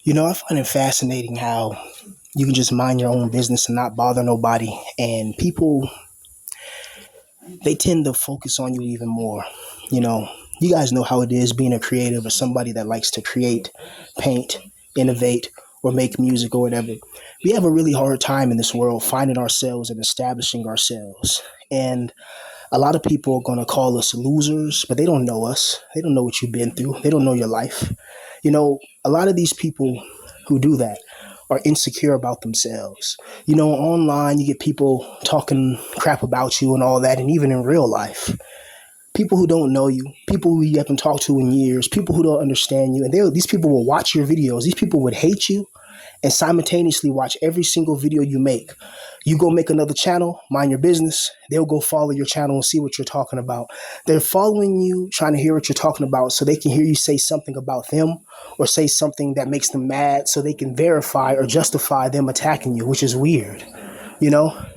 I find it fascinating how you can just mind your own business and not bother nobody. And people, they tend to focus on you even more. You know, you guys know how it is being a creative or somebody that likes to create, paint, innovate, or make music or whatever. We have a really hard time in this world finding ourselves and establishing ourselves. And a lot of people are going to call us losers, but they don't know us. They don't know what you've been through. They don't know your life. A lot of these people who do that are insecure about themselves. Online, you get people talking crap about you and all that, and even in real life. People who don't know you, people who you haven't talked to in years, people who don't understand you, and these people will watch your videos. These people would hate you and simultaneously watch every single video you make. You go make another channel, mind your business. They'll go follow your channel and see what you're talking about. They're following you, trying to hear what you're talking about so they can hear you say something about them or say something that makes them mad so they can verify or justify them attacking you, which is weird,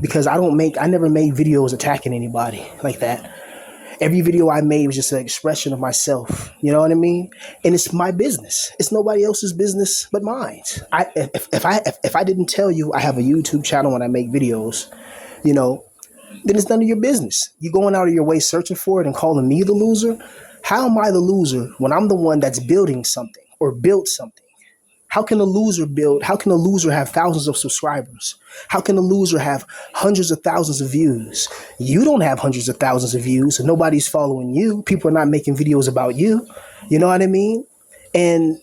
because I never made videos attacking anybody like that. Every video I made was just an expression of myself. You know what I mean? And it's my business. It's nobody else's business but mine. If I didn't tell you I have a YouTube channel and I make videos, then it's none of your business. You going out of your way searching for it and calling me the loser? How am I the loser when I'm the one that's building something or built something? How can a loser build? How can a loser have thousands of subscribers? How can a loser have hundreds of thousands of views? You don't have hundreds of thousands of views, and nobody's following you. People are not making videos about you. You know what I mean? And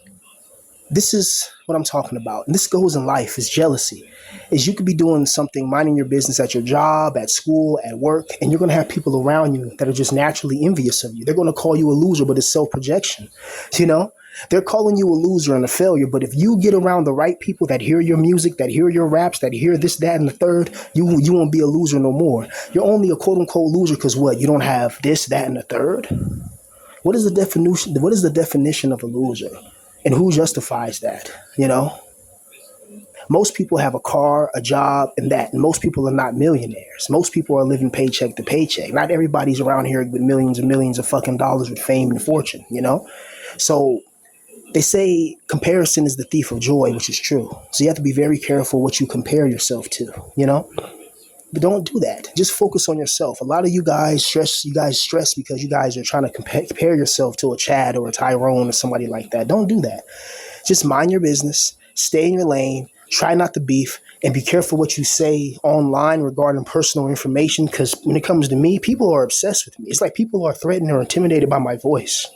this is what I'm talking about. And this goes in life, is jealousy. Is you could be doing something, minding your business at your job, at school, at work, and you're going to have people around you that are just naturally envious of you. They're going to call you a loser, but it's self-projection, They're calling you a loser and a failure, but if you get around the right people that hear your music, that hear your raps, that hear this, that, and the third, you won't be a loser no more. You're only a quote-unquote loser because what? You don't have this, that, and the third? What is the definition? What is the definition of a loser? And who justifies that, Most people have a car, a job, and that. And most people are not millionaires. Most people are living paycheck to paycheck. Not everybody's around here with millions and millions of fucking dollars with fame and fortune, So they say comparison is the thief of joy, which is true. So you have to be very careful what you compare yourself to, But don't do that. Just focus on yourself. A lot of you guys stress because you guys are trying to compare yourself to a Chad or a Tyrone or somebody like that. Don't do that. Just mind your business, stay in your lane, try not to beef, and be careful what you say online regarding personal information, because when it comes to me, people are obsessed with me. It's like people are threatened or intimidated by my voice.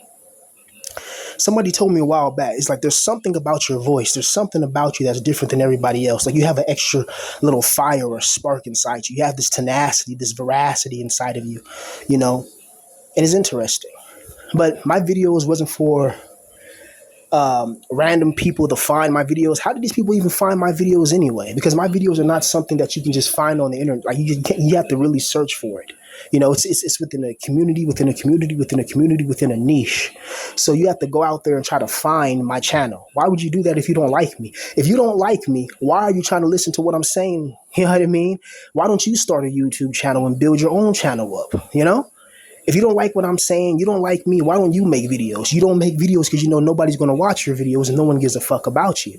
Somebody told me a while back, it's like there's something about your voice. There's something about you that's different than everybody else. Like you have an extra little fire or spark inside you. You have this tenacity, this veracity inside of you, and it's interesting. But my videos wasn't for random people to find my videos. How did these people even find my videos anyway? Because my videos are not something that you can just find on the internet. Like you have to really search for it. It's within a community, within a community, within a community, within a niche. So you have to go out there and try to find my channel. Why would you do that if you don't like me? If you don't like me, why are you trying to listen to what I'm saying? You know what I mean? Why don't you start a YouTube channel and build your own channel up? If you don't like what I'm saying, you don't like me, why don't you make videos? You don't make videos because nobody's going to watch your videos and no one gives a fuck about you.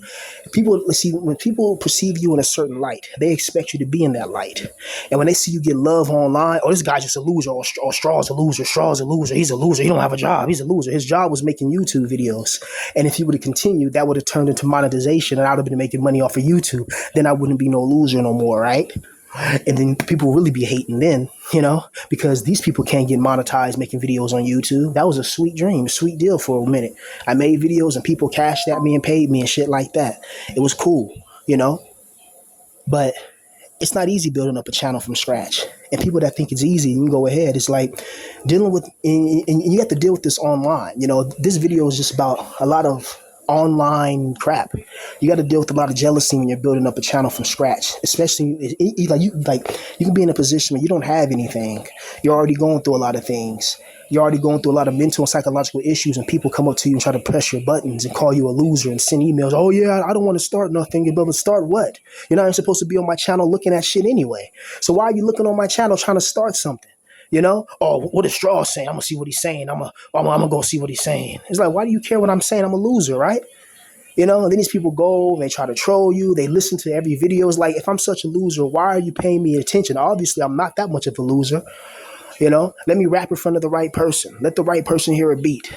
When people perceive you in a certain light, they expect you to be in that light. And when they see you get love online, oh, this guy's just a loser, or Straw's a loser, he's a loser, he don't have a job, he's a loser. His job was making YouTube videos. And if he would have continued, that would have turned into monetization and I would have been making money off of YouTube. Then I wouldn't be no loser no more, right? And then people will really be hating then, because these people can't get monetized making videos on YouTube. That was a sweet dream, a sweet deal for a minute. I made videos and people cashed at me and paid me and shit like that. It was cool, but it's not easy building up a channel from scratch. And people that think it's easy, you can go ahead. It's like dealing with, and you have to deal with this online. This video is just about a lot of online crap. You got to deal with a lot of jealousy when you're building up a channel from scratch, especially you can be in a position where you don't have anything. You're already going through a lot of things. You're already going through a lot of mental and psychological issues, and people come up to you and try to press your buttons and call you a loser and send emails. Oh yeah, I don't want to start nothing. But start what? You're not even supposed to be on my channel looking at shit anyway. So why are you looking on my channel trying to start something? Oh, what is Straw saying? I'm gonna see what he's saying. I'm gonna go see what he's saying. It's like, why do you care what I'm saying? I'm a loser, right? And then these people go, they try to troll you, they listen to every video. It's like, if I'm such a loser, why are you paying me attention? Obviously, I'm not that much of a loser. Let me rap in front of the right person. Let the right person hear a beat.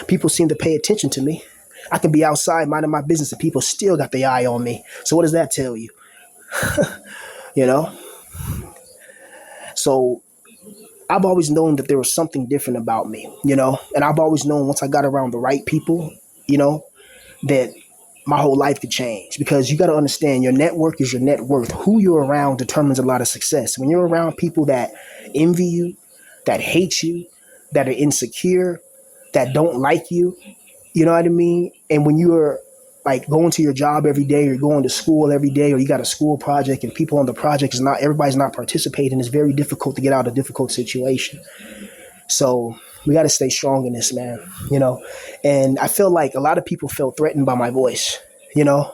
People seem to pay attention to me. I can be outside minding my business and people still got their eye on me. So what does that tell you? You know? So I've always known that there was something different about me. And I've always known once I got around the right people, that my whole life could change, because you got to understand your network is your net worth. Who you're around determines a lot of success. When you're around people that envy you, that hate you, that are insecure, that don't like you, you know what I mean? And when you're like going to your job every day, or going to school every day, or you got a school project and people on the project everybody's not participating, it's very difficult to get out of a difficult situation. So we got to stay strong in this, man. And I feel like a lot of people felt threatened by my voice. you know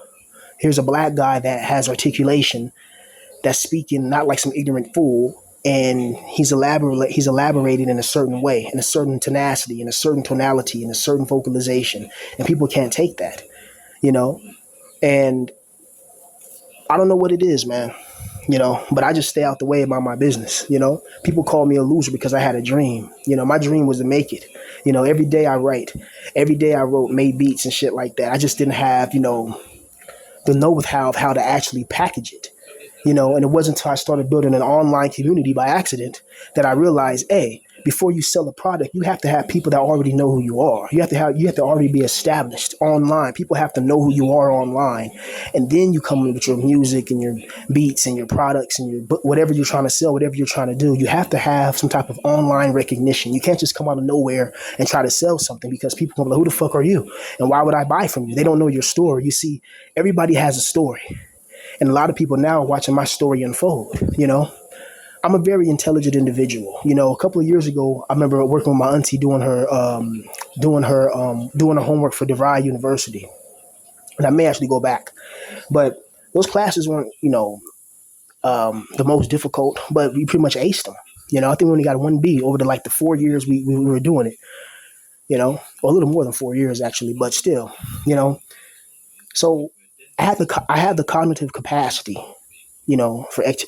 Here's a black guy that has articulation, that's speaking not like some ignorant fool, and he's elaborated in a certain way, in a certain tenacity, in a certain tonality, in a certain vocalization, and people can't take that. you know and I don't know what it is, man. But I just stay out the way about my business. People call me a loser because I had a dream. My dream was to make it. Every day I write, every day I wrote, made beats and shit like that. I just didn't have, the know-how of how to actually package it. And it wasn't until I started building an online community by accident that I realized, hey, before you sell a product, you have to have people that already know who you are. You have to already be established online. People have to know who you are online, and then you come in with your music and your beats and your products and your whatever you're trying to sell, whatever you're trying to do. You have to have some type of online recognition. You can't just come out of nowhere and try to sell something, because people come like, who the fuck are you? And why would I buy from you? They don't know your story. You see, everybody has a story. And a lot of people now are watching my story unfold. I'm a very intelligent individual. A couple of years ago, I remember working with my auntie doing her homework for DeVry University. And I may actually go back. But those classes weren't, the most difficult, but we pretty much aced them. I think we only got one B over the 4 years we were doing it, or a little more than 4 years actually, but still, you know. So I had the cognitive capacity,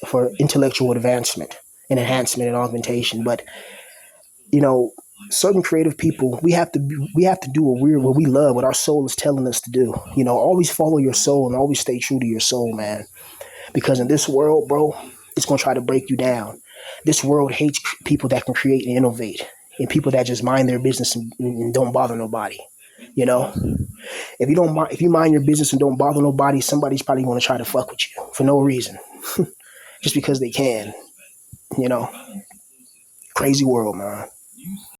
for intellectual advancement and enhancement and augmentation. But you know, certain creative people, we have to do what we love, what our soul is telling us to do. Always follow your soul and always stay true to your soul, man. Because in this world, bro, it's gonna try to break you down. This world hates people that can create and innovate, and people that just mind their business and don't bother nobody. You know, if you mind your business and don't bother nobody, somebody's probably going to try to fuck with you for no reason, just because they can. You know, crazy world, man.